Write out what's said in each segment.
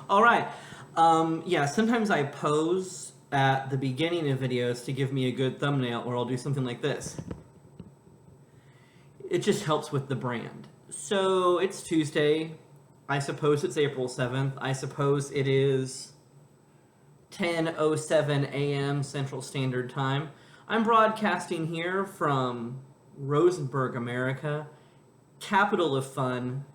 All right. Yeah, sometimes I pose at the beginning of videos to give me a good thumbnail, or I'll do something like this. It just helps with the brand. So it's Tuesday. I suppose it's April 7th. I suppose it is 10:07 a.m. Central Standard Time. I'm broadcasting here from Rosenberg, America, capital of fun,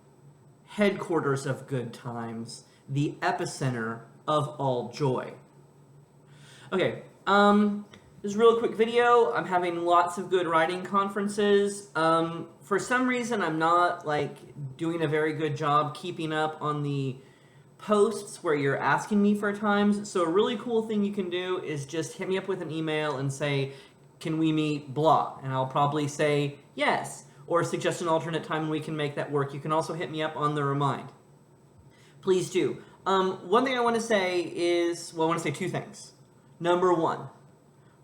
headquarters of good times, the epicenter of all joy. Okay, this is a real quick video. I'm having lots of good writing conferences. For some reason, I'm not doing a very good job keeping up on the posts where you're asking me for times. So a really cool thing you can do is just hit me up with an email and say, can we meet blah? And I'll probably say yes, or suggest an alternate time and we can make that work. You can also hit me up on the Remind. Please do. One thing I want to say is, well, I want to say two things. Number one,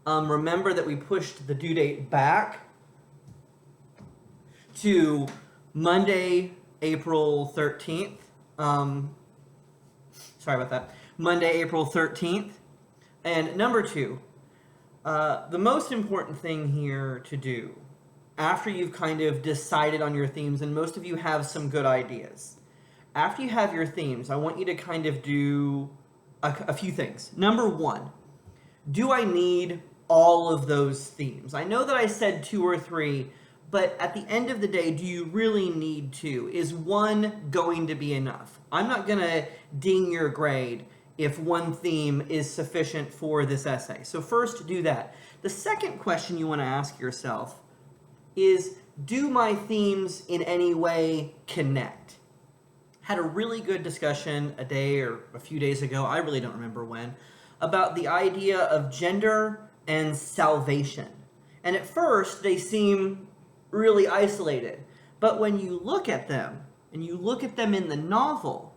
remember that we pushed the due date back to Monday, April 13th. Sorry about that. Monday, April 13th. And number two, the most important thing here to do, after you've kind of decided on your themes, and most of you have some good ideas, after you have your themes, I want you to kind of do a few things. Number one, do I need all of those themes? I know that I said 2 or 3, but at the end of the day, do you really need 2? Is 1 going to be enough? I'm not going to ding your grade if 1 theme is sufficient for this essay. So first, do that. The second question you want to ask yourself is, do my themes in any way connect? Had a really good discussion a day or a few days ago, I really don't remember when, about the idea of gender and salvation. And at first, they seem really isolated. But when you look at them, and you look at them in the novel,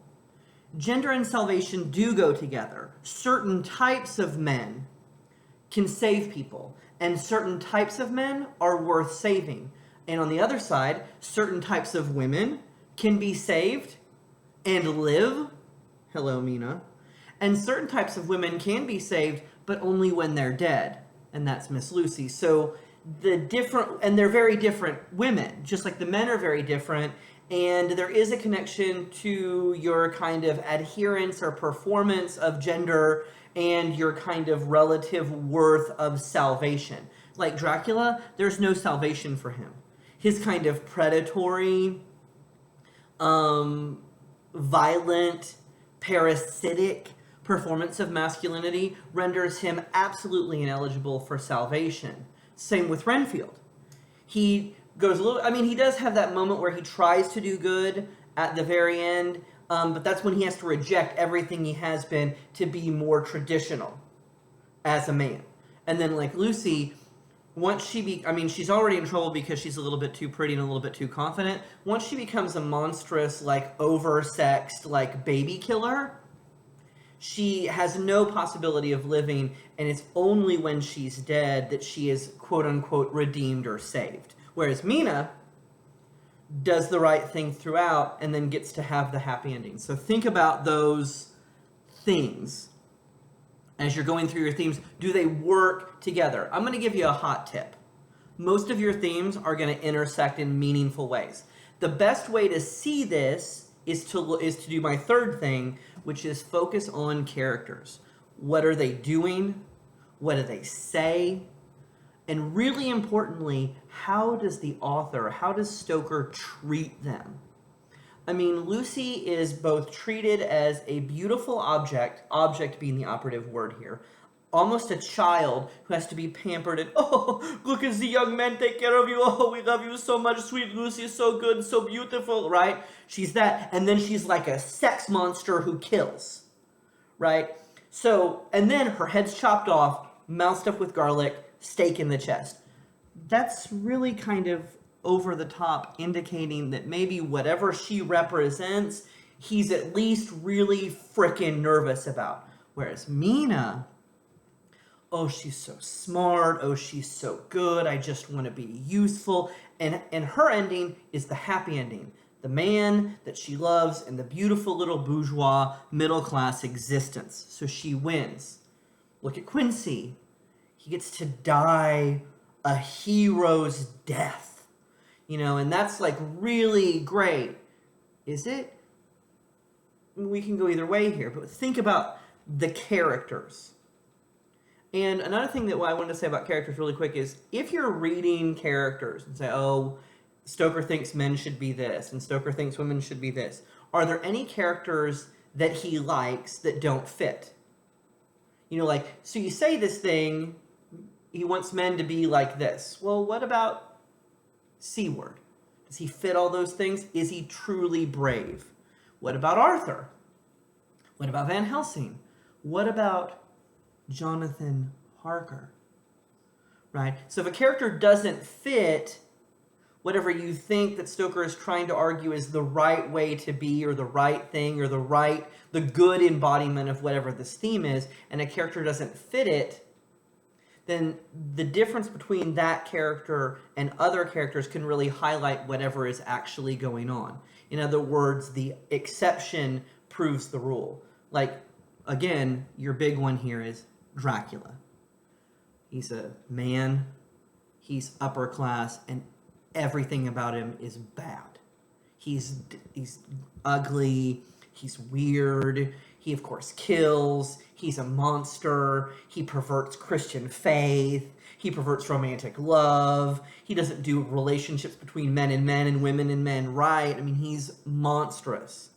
gender and salvation do go together. Certain types of men can save people, and certain types of men are worth saving. And on the other side, certain types of women can be saved and live. Hello, Mina. And certain types of women can be saved, but only when they're dead. And that's Miss Lucy. So and they're very different women, just like the men are very different. And there is a connection to your kind of adherence or performance of gender and your kind of relative worth of salvation. Like Dracula, there's no salvation for him. His kind of predatory, violent, parasitic performance of masculinity renders him absolutely ineligible for salvation. Same with Renfield. He goes he does have that moment where he tries to do good at the very end, but that's when he has to reject everything he has been to be more traditional as a man. And then like Lucy, once she's already in trouble because she's a little bit too pretty and a little bit too confident. Once she becomes a monstrous, over-sexed, baby killer, she has no possibility of living, and it's only when she's dead that she is quote-unquote redeemed or saved. Whereas Mina does the right thing throughout and then gets to have the happy ending. So think about those things as you're going through your themes. Do they work together? I'm going to give you a hot tip. Most of your themes are going to intersect in meaningful ways. The best way to see this is to do my third thing, which is focus on characters. What are they doing? What do they say? And really importantly, how does Stoker treat them? I mean, Lucy is both treated as a beautiful object being the operative word here, almost a child who has to be pampered and, oh, look at the young men take care of you, oh, we love you so much, sweet Lucy is so good, so beautiful, right? She's that, and then she's like a sex monster who kills, right? So, and then her head's chopped off, mouth stuffed with garlic, stake in the chest. That's really kind of over the top, indicating that maybe whatever she represents, he's at least really frickin' nervous about. Whereas Mina, oh, she's so smart, oh, she's so good, I just want to be useful. And her ending is the happy ending. the man that she loves, and the beautiful little bourgeois middle-class existence. So she wins. Look at Quincy. He gets to die a hero's death. And that's like really great. Is it? We can go either way here, but think about the characters. And another thing that I wanted to say about characters really quick is if you're reading characters and say, oh, Stoker thinks men should be this and Stoker thinks women should be this, are there any characters that he likes that don't fit? So you say this thing, he wants men to be like this. Well, what about C-word? Does he fit all those things? Is he truly brave? What about Arthur? What about Van Helsing? What about Jonathan Harker? Right? So if a character doesn't fit whatever you think that Stoker is trying to argue is the right way to be, or the right thing, or the good embodiment of whatever this theme is, and a character doesn't fit it, then the difference between that character and other characters can really highlight whatever is actually going on. In other words, the exception proves the rule. Like, again, your big one here is Dracula. He's a man, he's upper class, and everything about him is bad. He's ugly, he's weird, he of course kills, he's a monster, he perverts Christian faith, he perverts romantic love, he doesn't do relationships between men and women and men right. I mean, he's monstrous.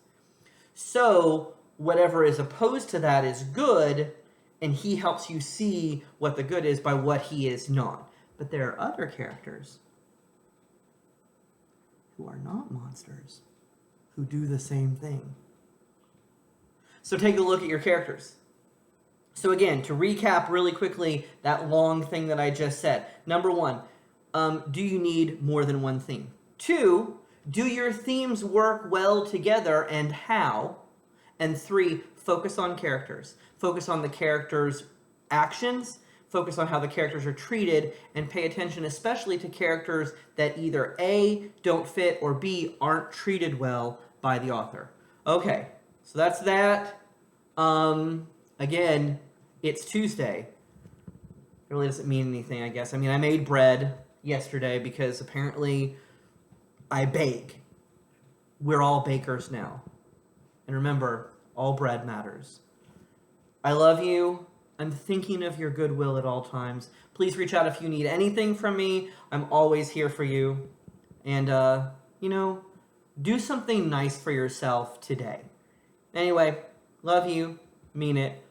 So whatever is opposed to that is good, and he helps you see what the good is by what he is not. But there are other characters who are not monsters, who do the same thing. So take a look at your characters. So again, to recap really quickly that long thing that I just said. Number one, do you need more than one theme? 2, do your themes work well together, and how? And 3, focus on characters. Focus on the characters' actions, focus on how the characters are treated, and pay attention especially to characters that either A, don't fit, or B, aren't treated well by the author. Okay, so that's that. Again, it's Tuesday. It really doesn't mean anything, I guess. I mean, I made bread yesterday because apparently I bake. We're all bakers now. And remember, all bread matters. I love you. I'm thinking of your goodwill at all times. Please reach out if you need anything from me. I'm always here for you. And, do something nice for yourself today. Anyway, love you. Mean it.